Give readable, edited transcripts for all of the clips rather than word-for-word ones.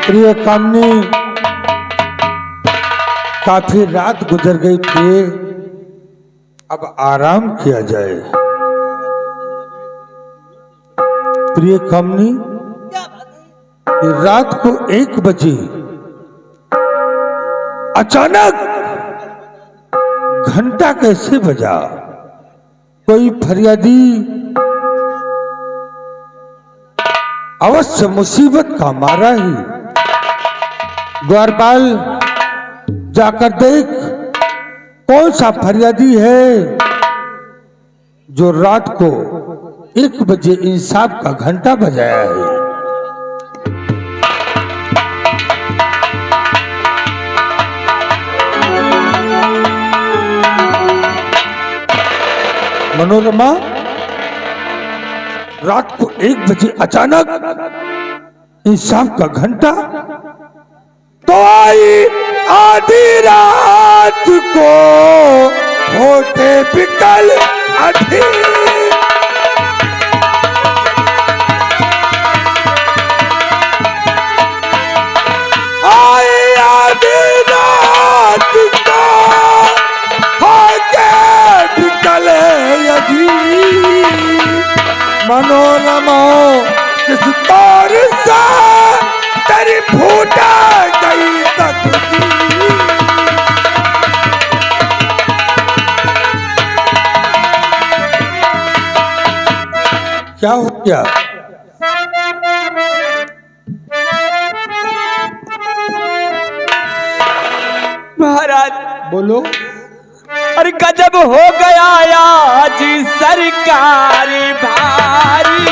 प्रिय कामनी, काफी रात गुजर गई थी, अब आराम किया जाए। प्रिय कामनी, रात को 1 बजे अचानक घंटा कैसे बजा? कोई फरियादी अवश्य मुसीबत का मारा ही। द्वारपाल, जाकर देख कौन सा फरियादी है जो रात को 1 बजे इंसाफ का घंटा बजाया है। मनोरमा, रात को 1 बजे अचानक इंसाफ का घंटा तो आई आधी रात को होते बिकल अधी। आई आधी रात को होते बिकल अधी। मनोरमा, किस तौर से तेरी फूटा गई तकदीर। क्या हो गया? महाराज, बोलो। अरे गजब हो गया आज सरकारी भारी।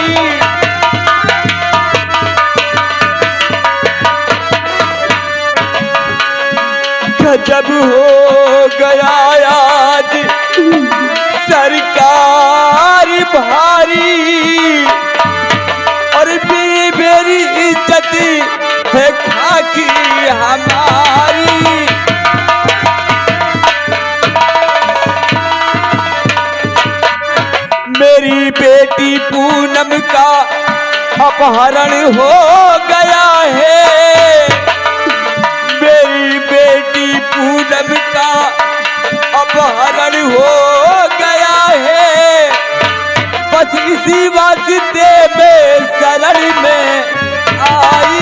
गजब हो गया आज सरकारी भारी। और मेरी इज्जत है खाकी हमारी। मेरी बेटी पूनम का अपहरण हो गया है। मेरी बेटी पूनम का अपहरण हो गया है। बस इसी वास्ते में शरण में आई।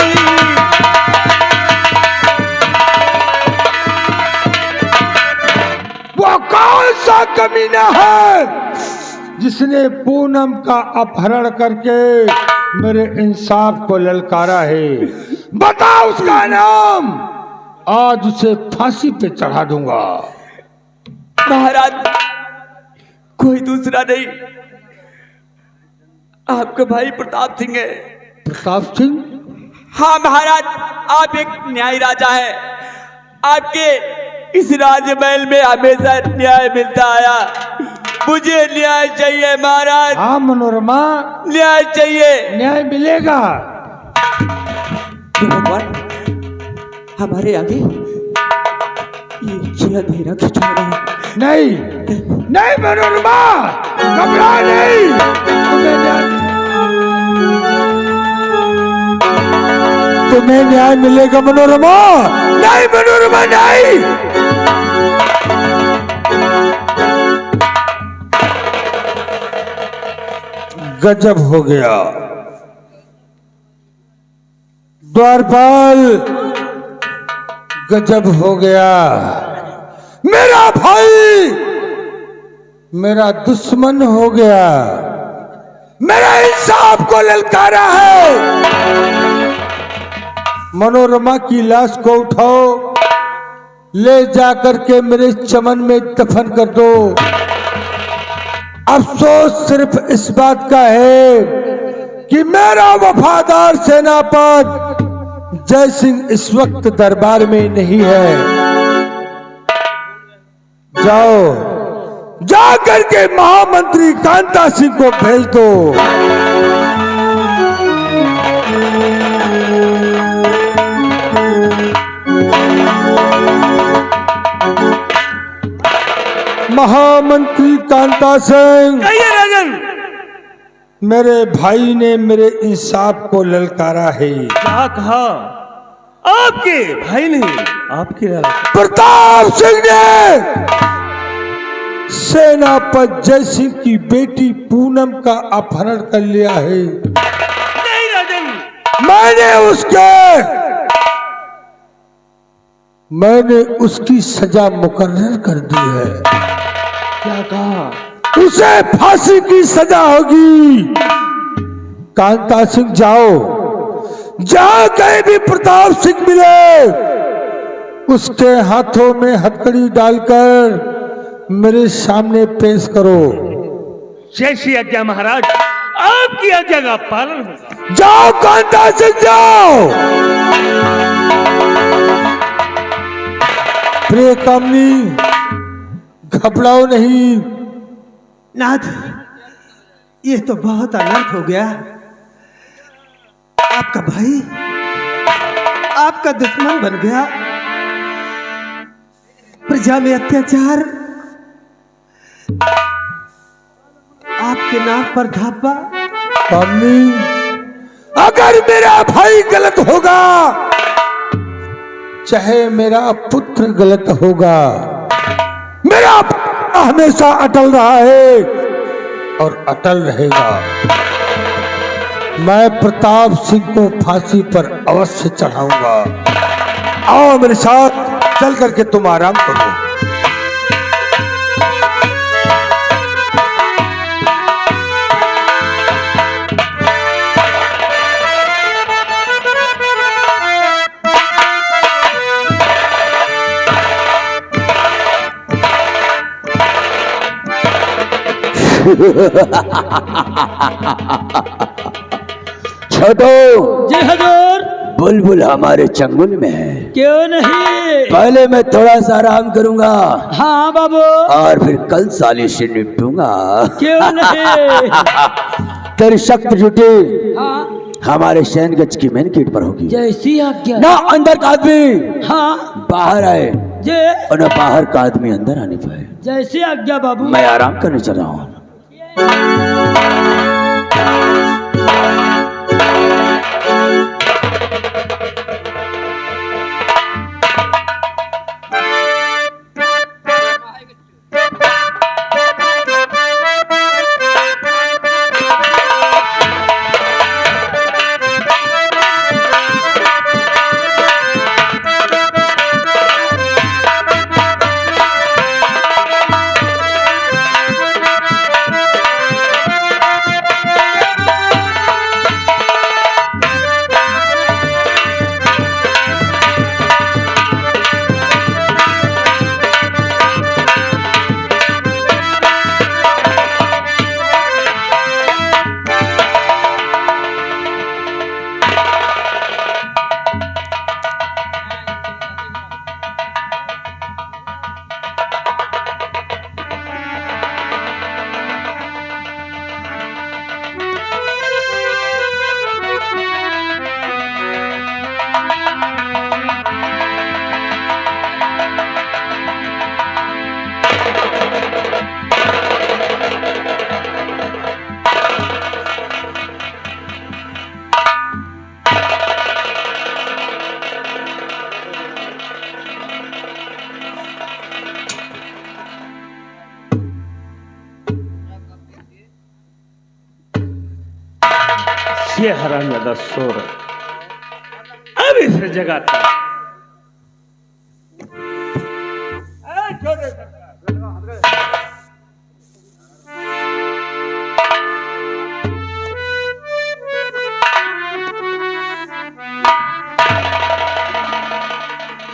वो कौन सा कमीना है जिसने पूनम का अपहरण करके मेरे इंसाफ को ललकारा है? बता उसका नाम, आज उसे फांसी पे चढ़ा दूंगा। महाराज, कोई दूसरा नहीं, आपका भाई प्रताप सिंह है। प्रताप सिंह? हाँ महाराज, आप एक न्यायी राजा है। आपके इस राजमहल में हमेशा न्याय मिलता आया। मुझे न्याय चाहिए महाराज। हाँ मनोरमा, न्याय चाहिए। न्याय मिलेगा। भगवान, हमारे आगे ये अंधेरा क्यों छा रहा है? नहीं नहीं मनोरमा, घबरा नहीं। तुम्हें न्याय मिलेगा मनोरमा। नहीं मनोरमा, नहीं। गजब हो गया। द्वारपाल, गजब हो गया। मेरा भाई मेरा दुश्मन हो गया। मेरा इंसाफ को ललकारा है। मनोरमा की लाश को उठाओ, ले जाकर के मेरे चमन में दफन कर दो। अफसोस सिर्फ इस बात का है कि मेरा वफादार सेनापति जय सिंह इस वक्त दरबार में नहीं है। जाओ, जाकर के महामंत्री कांता सिंह को भेज दो। महामंत्री कांता सिंह, राजन, मेरे भाई ने मेरे इंसाफ को ललकारा है। क्या कहा? आपके भाई नहीं, आपके लाला। प्रताप सिंह ने सेनापति जय सिंह की बेटी पूनम का अपहरण कर लिया है। नहीं राजन, मैंने उसकी सजा मुकर्रर कर दी है। क्या कहा? उसे फांसी की सजा होगी। कांता सिंह जाओ, जहां कहीं भी प्रताप सिंह मिले उसके हाथों में हथकड़ी डालकर मेरे सामने पेश करो। जैसी आज्ञा महाराज, आपकी आज्ञा का पालन होगा। जाओ कांता सिंह जाओ। प्रिय कामनी, घबराओ नहीं। नाथ, ये तो बहुत अनर्थ हो गया। आपका भाई आपका दुश्मन बन गया। प्रजा में अत्याचार, आपके नाम पर धापा। कामनी, अगर मेरा भाई गलत होगा चाहे मेरा पुत्र गलत होगा, मेरा हमेशा अटल रहा है और अटल रहेगा। मैं प्रताप सिंह को फांसी पर अवश्य चढ़ाऊंगा। आओ मेरे साथ, चल करके तुम आराम करो। छोटो, जी हजूर। बुलबुल हमारे चंगुल में है। क्यों नहीं? पहले मैं थोड़ा सा आराम करूंगा हाँ बाबू। और फिर कल साले से निपटूंगा। क्यों नहीं? तेरी शक्ति जुटी हाँ, हमारे शयनगंज की मेन गेट पर होगी। जैसी आज्ञा। ना अंदर का आदमी हाँ बाहर आए जे, और ना बाहर का आदमी अंदर आने पाए। जैसी आज्ञा बाबू। मैं आराम करने चल रहा हूँ। ये हरामजादा सो रहा, अब इसे जगाता।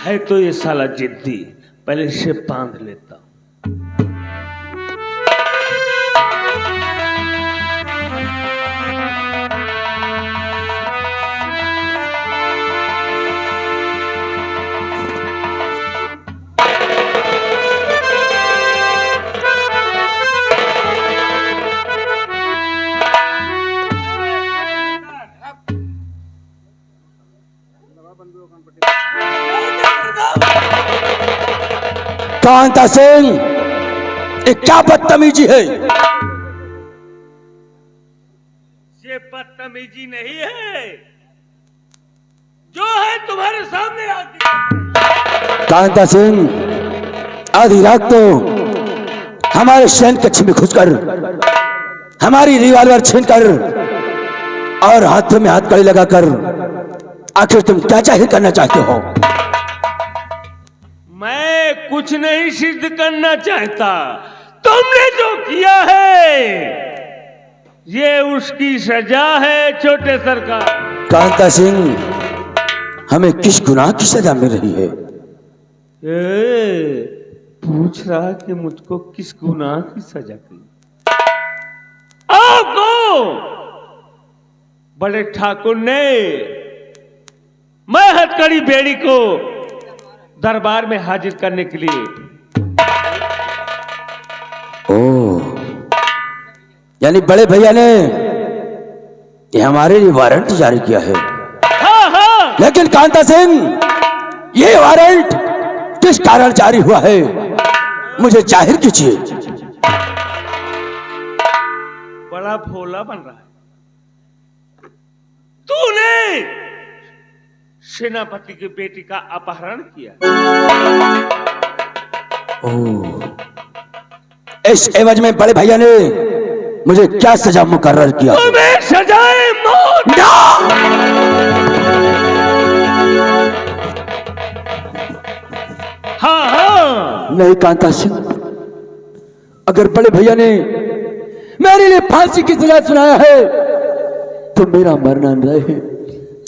है तो ये साला जिद्दी, पहले इसे बांध लेता। कांता सिंह, ये क्या बदतमीजी है? ये बदतमीजी नहीं है, जो है तो तुम्हारे सामने आती। कांता सिंह आधी रात तो हमारे शयन कक्ष में घुसकर हमारी रिवॉल्वर छीनकर और हाथों में हाथ कड़ी लगाकर आखिर तुम क्या जाहिर करना चाहते हो? मैं कुछ नहीं सिद्ध करना चाहता। तुमने जो किया है ये उसकी सजा है छोटे सरकार। कांता सिंह, हमें किस गुनाह की सजा मिल रही है? पूछ रहा कि मुझको किस गुनाह की सजा की? आपको बड़े ठाकुर ने मैं हथकड़ी बेड़ी को दरबार में हाजिर करने के लिए। ओह, यानी बड़े भैया ने ये हमारे लिए वारंट जारी किया है। हाँ हाँ, लेकिन कांता सिंह, ये वारंट किस कारण जारी हुआ है मुझे जाहिर कीजिए। बड़ा भोला बन रहा है। तूने सेनापति की बेटी का अपहरण किया। ओह, इस एवज में बड़े भैया ने मुझे क्या सजा मुकर्रर किया? तुम्हें सजाए मौत। हाँ हाँ, नहीं कांता सिंह, अगर बड़े भैया ने मेरे लिए फांसी की सजा सुनाया है तो मेरा मरना न रहे।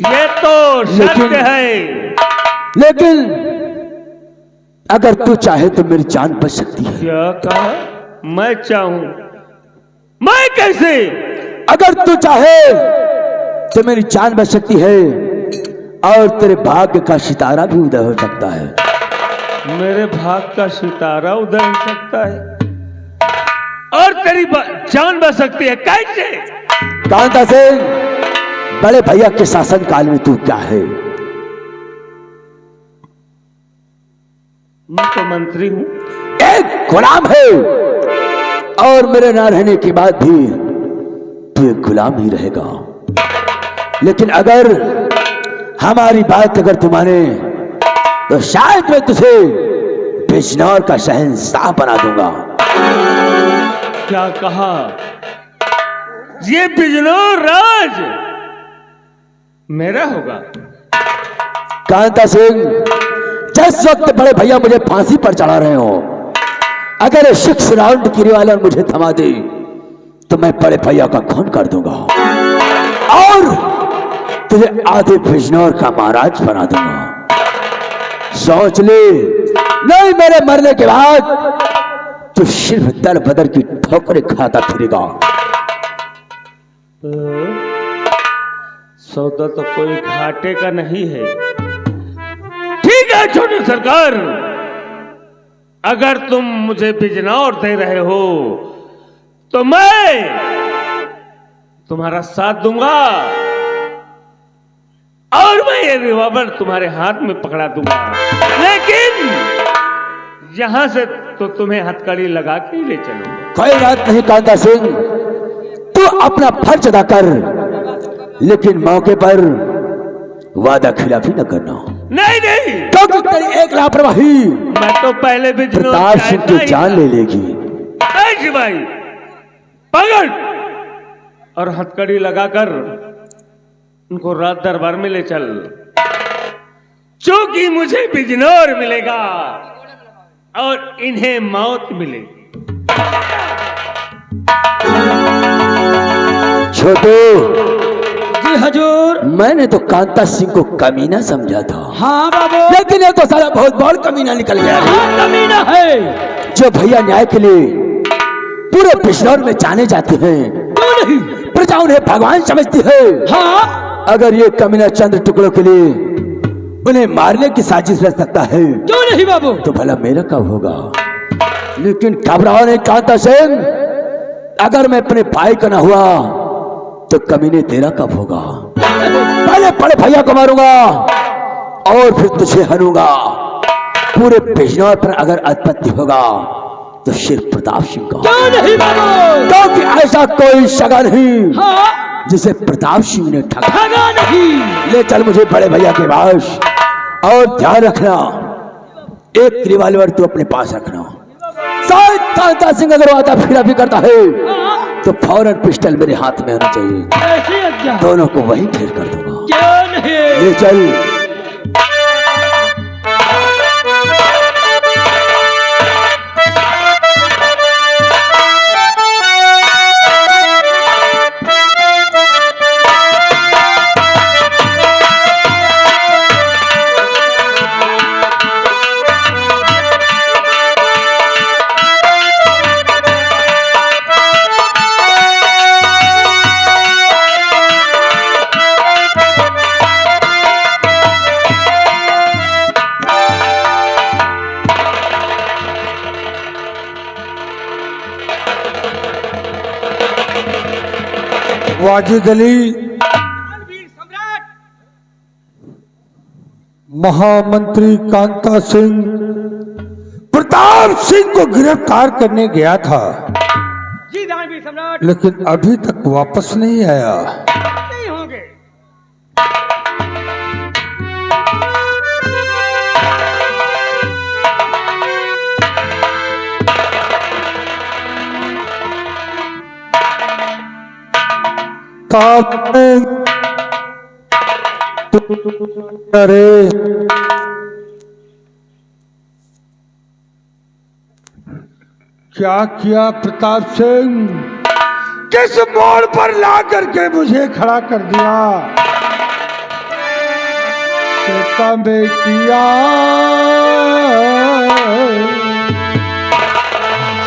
ये तो सत्य है। लेकिन अगर तू चाहे तो मेरी जान बच सकती है। क्या कहा? मैं चाहूं? मैं कैसे? अगर तू चाहे तो मेरी जान बच सकती है और तेरे भाग्य का सितारा भी उदय हो सकता है। मेरे भाग का सितारा उदय हो सकता है और तेरी जान बच सकती है। कैसे? कांता सिंह, बड़े भैया के शासन काल में तू क्या है? मैं तो मंत्री हूं। एक गुलाम है और मेरे ना रहने के बाद भी तू एक गुलाम ही रहेगा। लेकिन अगर हमारी बात अगर तू माने तो शायद मैं तुझे बिजनौर का शहंशाह बना दूंगा। क्या कहा? ये बिजनौर राज मेरा होगा? कांता सिंह, जिस वक्त बड़े भैया मुझे फांसी पर चढ़ा रहे हो, अगर 6 राउंड की रिवॉल्वर मुझे थमा दे तो मैं बड़े भैया का खून कर दूंगा और तुझे आधे बिजनौर का महाराज बना दूंगा। सोच ले, नहीं मेरे मरने के बाद तू सिर्फ दर बदर की ठोकरें खाता फिरेगा। सौदा तो कोई घाटे का नहीं है। ठीक है छोटे सरकार, अगर तुम मुझे बिजनौर दे रहे हो तो मैं तुम्हारा साथ दूंगा और मैं ये रिवॉल्वर तुम्हारे हाथ में पकड़ा दूंगा। लेकिन यहां से तो तुम्हें हथकड़ी लगा के ही ले चलूंगा। कोई बात नहीं कांता सिंह, तू अपना फर्ज अदा कर, लेकिन मौके पर वादा खिलाफी न करना। नहीं नहीं, क्योंकि तेरी एक लापरवाही मैं तो पहले भी प्रताप सिंह की जान ले लेगी। भाई पकड़ और हथकड़ी लगाकर उनको रात दरबार में ले चल, क्योंकि मुझे बिजनौर मिलेगा और इन्हें मौत मिलेगी। छोटू, जी हजूर। मैंने तो कांता सिंह को कमीना समझा था। हाँ बाबू। लेकिन ये तो साला बहुत बड़ा कमीना निकल गया है। हाँ, कमीना है। जो भैया न्याय के लिए पूरे बिजनौर में जाने जाते हैं, क्यों नहीं? प्रजा उन्हें भगवान समझती है। हाँ, अगर ये कमीना चंद टुकड़ों के लिए उन्हें मारने की साजिश रच सकता है क्यों नहीं बाबू? तो भला मेरा कब होगा? लेकिन घबराओ नहीं कांता सिंह, अगर मैं अपने भाई का ना हुआ तो कमीने तेरा कब होगा? पहले बड़े भैया को मारूंगा और फिर तुझे हनूंगा। पूरे बिजनौर पर अगर आधिपत्य होगा तो सिर्फ प्रताप सिंह का। क्यों नहीं बाबू? क्योंकि ऐसा कोई सगा नहीं हाँ, जिसे प्रताप सिंह ने ठगा। ठगा नहीं। ले चल मुझे बड़े भैया के पास, और ध्यान रखना एक रिवॉल्वर तू अपने पास रखना। शायद कांता सिंह अगर आता फिर भी करता है तो फौरन पिस्टल मेरे हाथ में होना चाहिए। ऐसी आज्ञा। दोनों को वहीं ढेर कर दूंगा। क्यों नहीं? ले चल। वाजिद अली महामंत्री कांता सिंह प्रताप सिंह को गिरफ्तार करने गया था, जी दानवीर सम्राट। लेकिन अभी तक वापस नहीं आया। नहीं होंगे। अरे क्या किया प्रताप सिंह? किस मोड़ पर ला करके मुझे खड़ा कर दिया? सितम किया,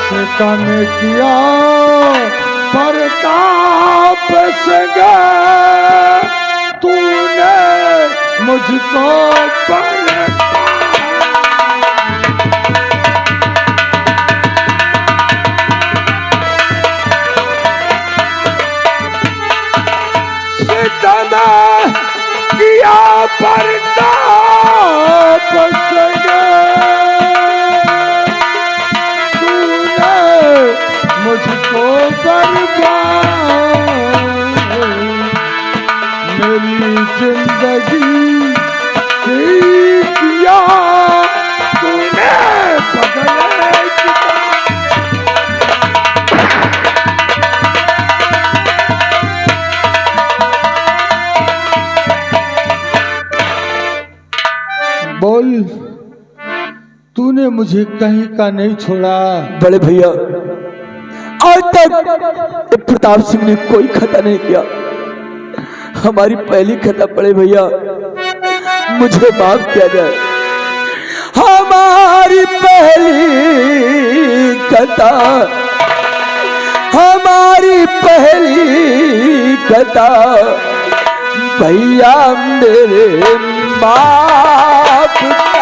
सितम किया प्रताप सिंह, तूने मुझको सितम किया प्रताप सिंह, तूने मुझको बर्बाद, मेरी जिंदगी किया तूने बदले बोल, तूने मुझे कहीं का नहीं छोड़ा। बड़े भैया आज तक प्रताप सिंह ने कोई खता नहीं किया। हमारी पहली खता बड़े भैया, मुझे माफ किया जाए। हमारी पहली खता, हमारी पहली खता भैया मेरे माफ करो।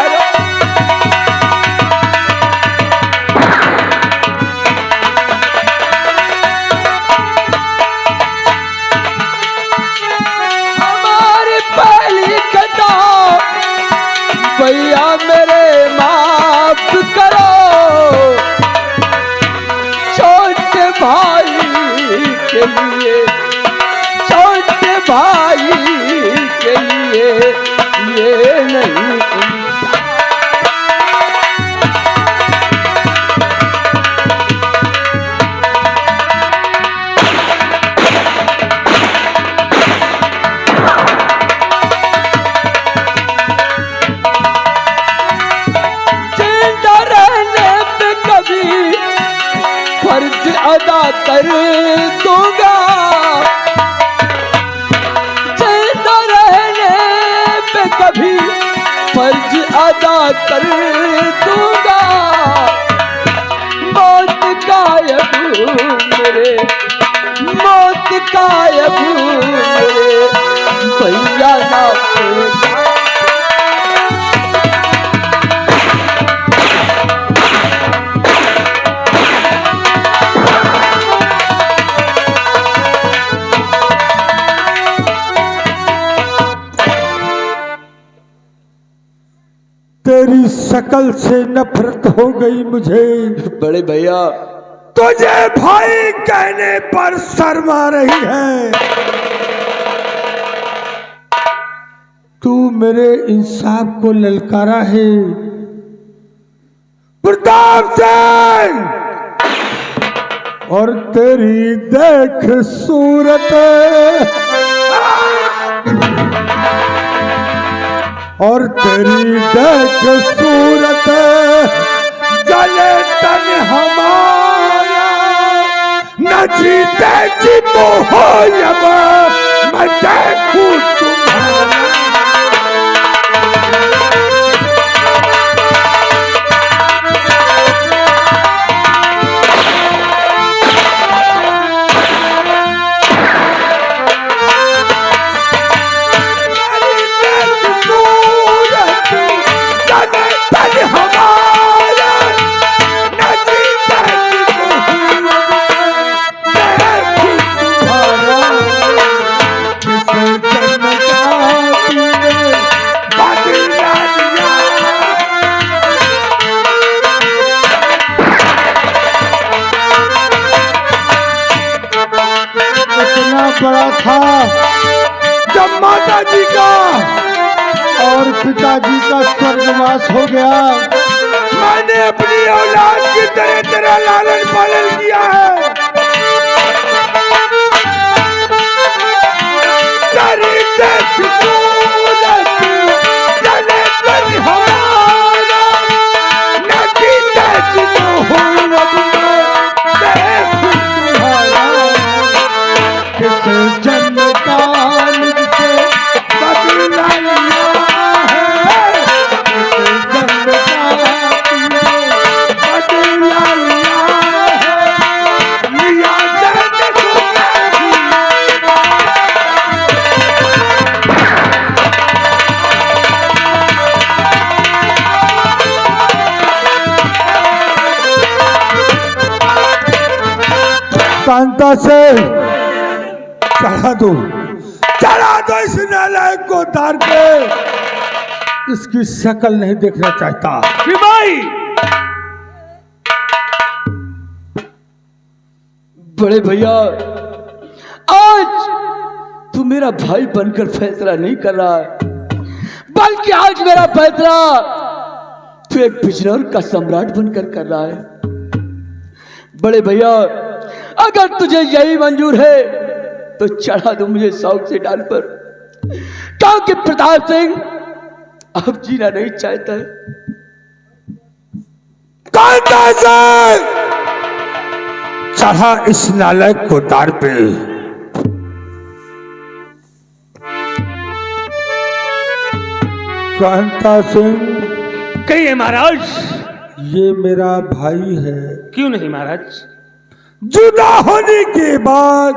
भैया मेरे माफ करो, छोटे भाई के लिए, छोटे भाई के लिए ये नहीं अदा कर दूंगा, जिंदा रहने पे कभी फर्ज अदा कर दूंगा। मौत गायब मेरे, मौत गायब मेरे भैया ना तेरी शकल से नफरत हो गई मुझे। बड़े भैया तुझे भाई कहने पर शर्म आ रही है। तू मेरे इंसाफ को ललकारा है। प्रताप सिंह, और तेरी देख सूरत, और तेरी देख सूरत, जले तन हमारा, न जीते जी तो हो जब मैं देखूं तुम्हारा। बड़ा था जब माता जी का और पिताजी का स्वर्गवास हो गया। मैंने अपनी औलाद की तरह तरह लालन पालन किया है। तेरी देख सूरत, जले तन हमारा, न जीते जी तो हो रब मैं देखूं तुम्हारा। किस जन्म का मुझसे बदला लिया है, किस जन्म का तुमने बदला लिया है, लिया दर्द कांता से चढ़ा दो इस नालायक को तार पे। इसकी शक्ल नहीं देखना चाहता। भाई बड़े भैया, आज तू मेरा भाई बनकर फैसला नहीं कर रहा है, बल्कि आज मेरा फैसला तू एक बिजनौर का सम्राट बनकर कर रहा है। बड़े भैया, अगर तुझे यही मंजूर है तो चढ़ा दो मुझे शौक से डाल पर, क्योंकि प्रताप सिंह अब जीना नहीं चाहता है। कांता से चढ़ा इस नालायक को तार पे। कांता सिंह, कहिए महाराज। ये मेरा भाई है। क्यों नहीं महाराज? जुदा होने के बाद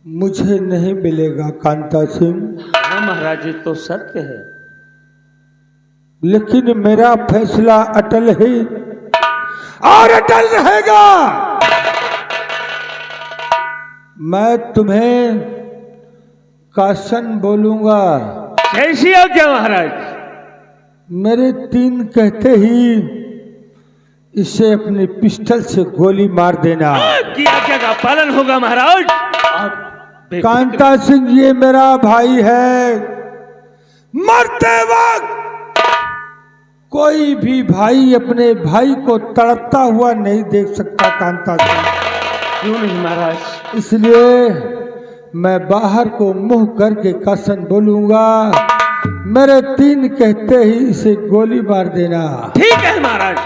मुझे नहीं मिलेगा कांता सिंह। हाँ महाराज, ये तो सत्य है। लेकिन मेरा फैसला अटल है और अटल रहेगा। मैं तुम्हें कासन बोलूंगा। कैसी हो क्या महाराज? मेरे तीन कहते ही इसे अपनी पिस्टल से गोली मार देना। की आज्ञा का पालन होगा महाराज। कांता सिंह, ये मेरा भाई है। मरते वक्त कोई भी भाई अपने भाई को तड़पता हुआ नहीं देख सकता कांता सिंह। क्यों नहीं महाराज? इसलिए मैं बाहर को मुंह करके कसम बोलूंगा। मेरे तीन कहते ही इसे गोली मार देना। ठीक है महाराज।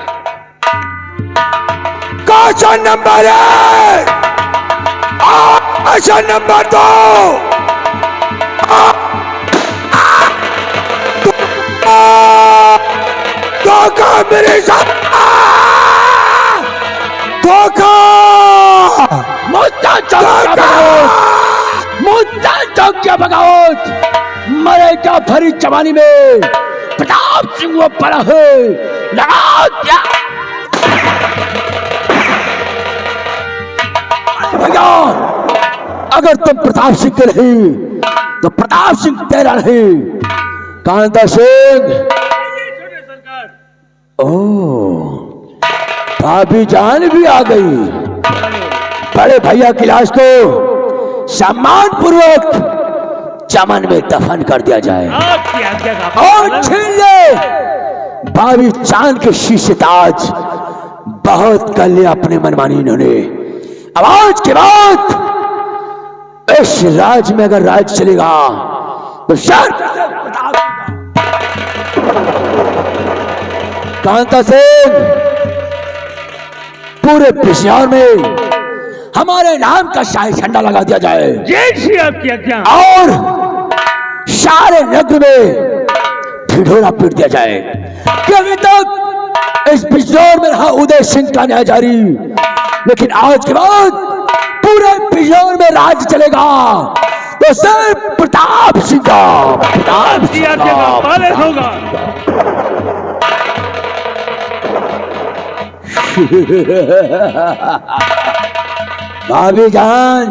क्वेश्चन नंबर 1, क्वेश्चन नंबर 2, धोखा मेरे साथ, धोखा, मुद्दा चौक क्या बगावत, मरेगा भरी जवानी में प्रताप सिंह वो पड़ा है, लगाओ क्या भैया। अगर तुम प्रताप सिंह के नहीं तो प्रताप सिंह तेरा नहीं, कांता सिंह, ओ भाभी जान भी आ गई। बड़े भैया की लाश को सम्मान पूर्वक चमन में दफन कर दिया जाए और छीन ले भाभी चांद के शीशे ताज। बहुत कर लिया अपने मनमानी इन्होंने। अब आज के बाद इस राज में अगर राज चलेगा तो शायद कांता सिंह, पूरे पिशावर में हमारे नाम का शाही झंडा लगा दिया जाए। जैसी आपकी आज्ञा। और सारे नगर में ढिढोरा पीट दिया जाए कि अभी तक इस पिशावर में रहा उदय सिंह का न्याय जारी, लेकिन आज के बाद पूरे पिशावर में राज चलेगा तो सिर्फ प्रताप सिंह का। प्रताप सिंह का पालन होगा। भाभी जान,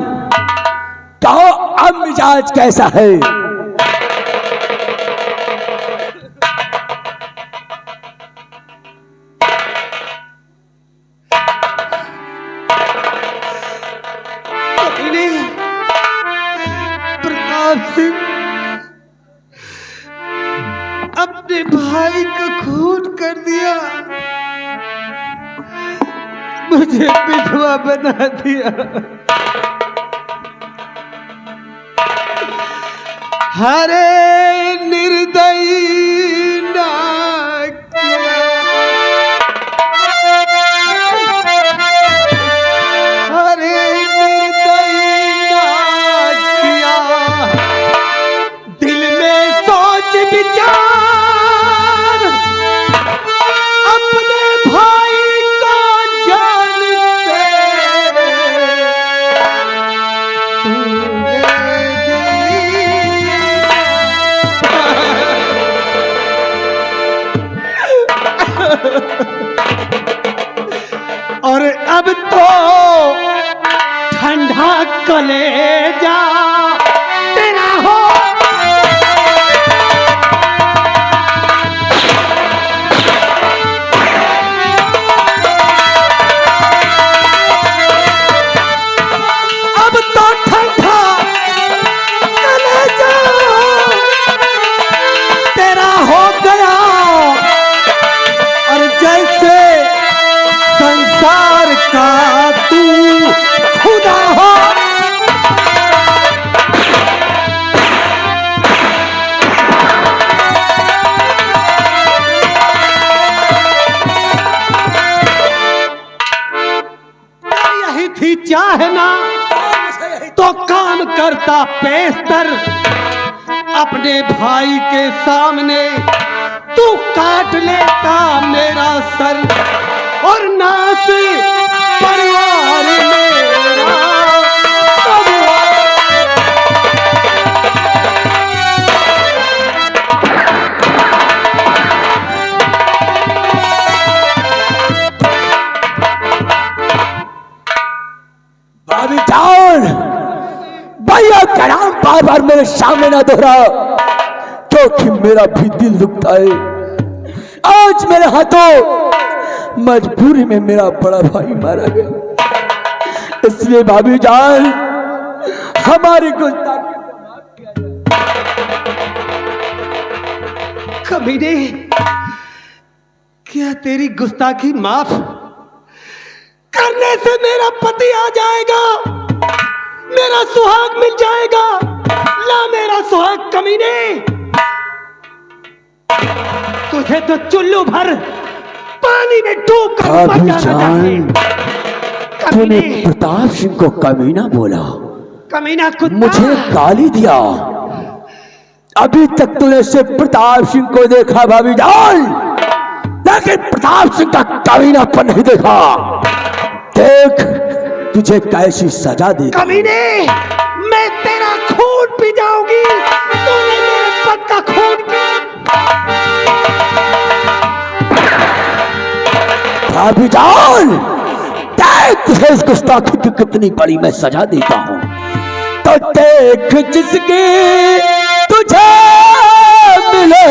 कहो अब मिजाज कैसा है? प्रताप सिंह अपने भाई का खून कर दिया, मुझे विधवा बना दिया। हरे निर्दयी और अब तो ठंडा कलेजा तेरा हो। अब तो ठंडा कलेजा तेरा हो गया, और जैसे संसार का तू खुदा हो। यही थी चाहना तो काम करता पेस्तर, अपने भाई के सामने तू काट लेता मेरा सर, और नास परिवार मेरा भाभी जान, भैया का नाम बार बार मेरे सामने ना दोहरा, क्योंकि मेरा भी दिल दुखता है। आज मेरे हाथों मजबूरी में मेरा बड़ा भाई मारा गया, इसलिए भाभी जान हमारी गुस्ताखी कमीने, क्या तेरी गुस्ताखी माफ करने से मेरा पति आ जाएगा, मेरा सुहाग मिल जाएगा? ला मेरा सुहाग कमीने, तुझे तो चुल्लू भर पानी में डूब कर मर भाभी जाना चाहिए। जान, तूने प्रताप सिंह को कमीना बोला, कमीना कुत्ता, मुझे गाली दिया। अभी तक तूने सिर्फ प्रताप सिंह को देखा भाभी जान, लेकिन प्रताप सिंह का कमीनापन नहीं देखा। देख तुझे कैसी सजा दी। कमीने, मैं तेरा खून पी जाऊंगी, तूने मेरे पति का खून पिया। भाभी जान, देख तुझे इस गुस्ताखी की कितनी बड़ी मैं सजा देता हूँ। तो देख जिसकी तुझे मिले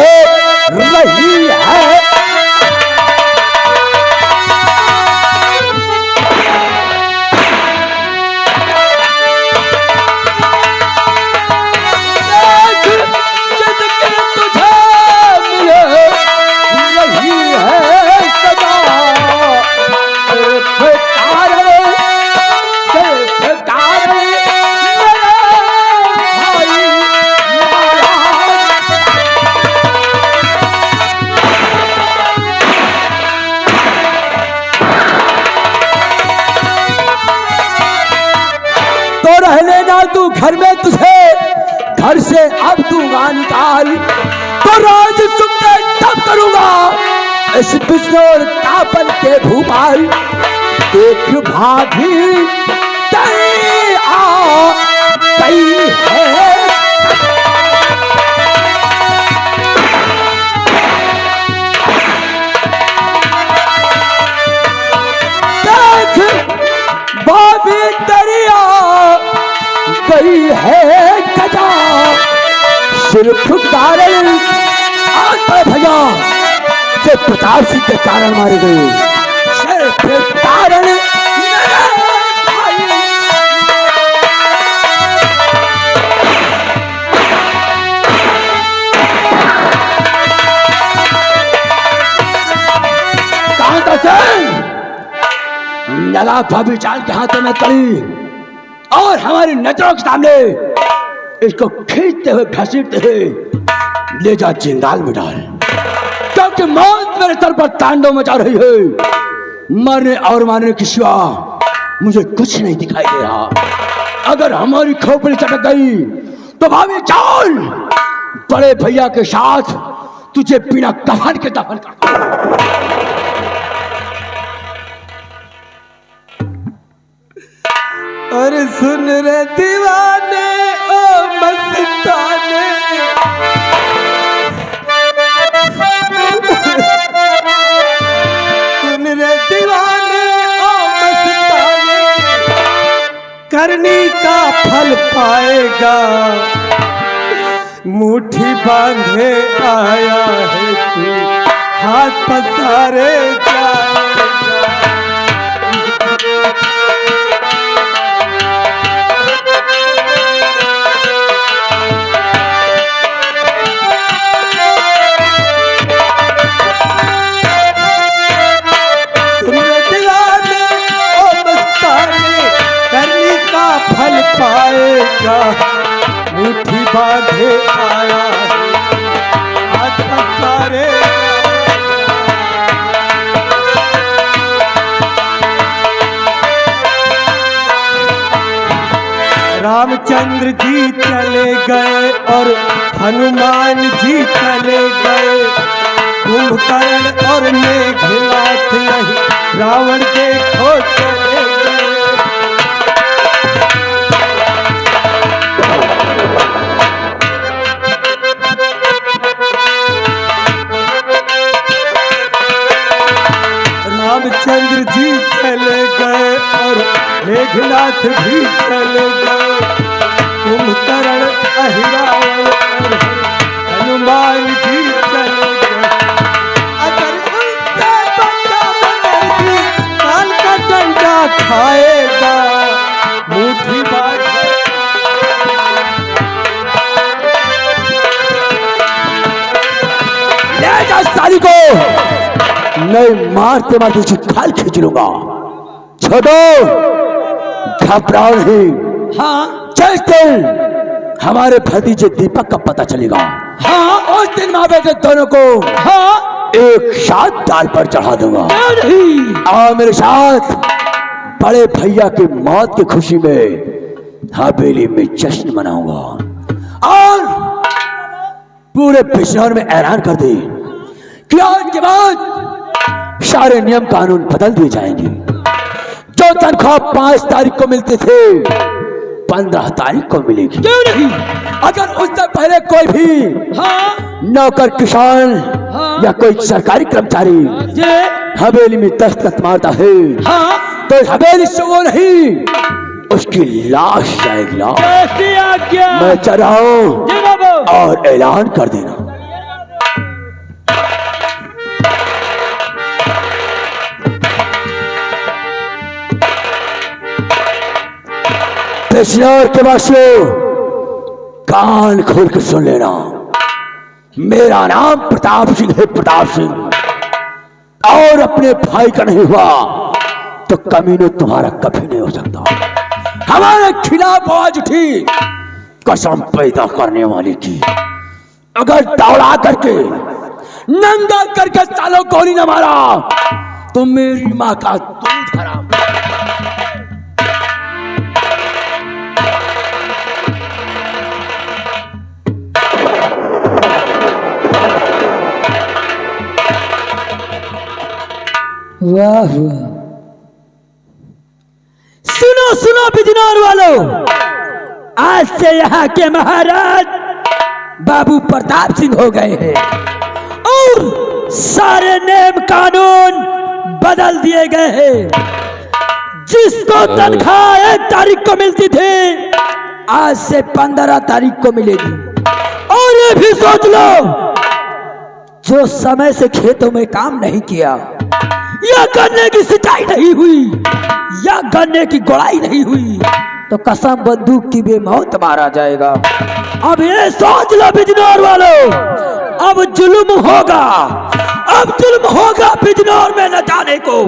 से अब दूंगा निकाल, तो राज सुनते तब करूंगा इस बिजनौर का बन के भूपाल। देख भाभी तेरी आ गई है, भाभी दरिया गई है गजा, सिर्फ कारण भैया जो प्रताप सिंह के कारण मारे गए, सिर्फ कारण लगा भाभी चाल के हाथों में कड़ी और हमारी नजरों के सामने इसको खींचते हुए घसीटते हुए ले जा जिंदाल में डाल, क्योंकि मौत मेरे सर पर तांडव मचा रही है। मरने और मारने की सिवा मुझे कुछ नहीं दिखाई दे रहा। अगर हमारी खोपड़ी चटक गई तो भाभी चाल बड़े भैया के साथ तुझे बिना कफन के दफन कर। अरे सुन रे दीवाने ओ मस्ताने, सुन रे दीवाने ओ मस्ताने, करनी का फल पाएगा, मुट्ठी बांधे आया है तू, हाथ पसारे जाएगा। फल पाएगा, मुट्ठी बांधे आया है, हाथ पसारे। रामचंद्र जी चले गए और हनुमान जी चले गए, कुंभकर्ण और मेघनाथ नहीं, रावण देखो चले गए। रामचंद्र जी चले गए और मेघनाथ भी चले गए, कुंभकर्ण अहिरावण और हनुमान जी चले गए। अगर उनसे बचा बनर्जी काल का डंडा खाएगा, मुट्ठी बांधे। ले जा साली को, मैं मारते मारते उसकी खाल खींच लूंगा। छोड़ो, घबराओ नहीं। हाँ, चलते हमारे भतीजे दीपक का पता चलेगा। हाँ, उस दिन माँ बेटे दोनों को हाँ एक साथ डाल पर चढ़ा दूंगा। आओ मेरे साथ, बड़े भैया की मौत की खुशी में हवेली में जश्न मनाऊंगा और पूरे बिजनौर में ऐलान कर दे कि आज के बाद सारे नियम कानून बदल दिए जाएंगे। जो तनख्वाह 5 तारीख को मिलते थे 15 तारीख को मिलेगी। क्यों नहीं? अगर उससे पहले कोई भी नौकर किसान या कोई सरकारी कर्मचारी हवेली में दस्तखत मारता है तो हवेली से वो नहीं, उसकी लाश जाएगी। मैं चल रहा हूं और ऐलान कर देना। बिजनौर के वासियों, कान खोल कर सुन लेना, मेरा नाम प्रताप सिंह है, प्रताप सिंह। और अपने भाई का नहीं हुआ तो कमीने तुम्हारा कभी नहीं हो सकता। हमारे खिलाफ आवाज उठी कसम पैदा करने वाली की, अगर दौड़ा करके नंगा करके सालों गोली न मारा तो मेरी माँ का दूध हराम। वाह वाह। सुनो सुनो बिजनौर वालों, आज से यहाँ के महाराज बाबू प्रताप सिंह हो गए हैं और सारे नियम कानून बदल दिए गए हैं। जिसको तनख्वाह 1 तारीख को मिलती थी, आज से 15 तारीख को मिलेगी। और ये भी सोच लो, जो समय से खेतों में काम नहीं किया, या गन्ने की सिंचाई नहीं हुई, या गन्ने की गुड़ाई नहीं हुई, तो कसम बंदूक की बेमौत मारा जाएगा। अब ये सोच लो बिजनौर वालों, अब जुल्म होगा, अब जुल्म होगा बिजनौर में न जाने को।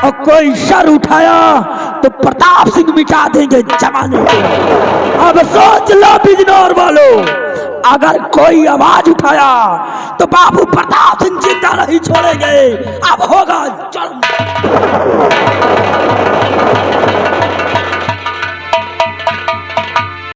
और कोई सर उठाया तो प्रताप सिंह मिटा देंगे जमाने को। अब सोच लो बिजनौर वालों, अगर कोई आवाज उठाया तो बाबू प्रताप सिंह जिंदा नहीं छोड़ेंगे। अब होगा चलो।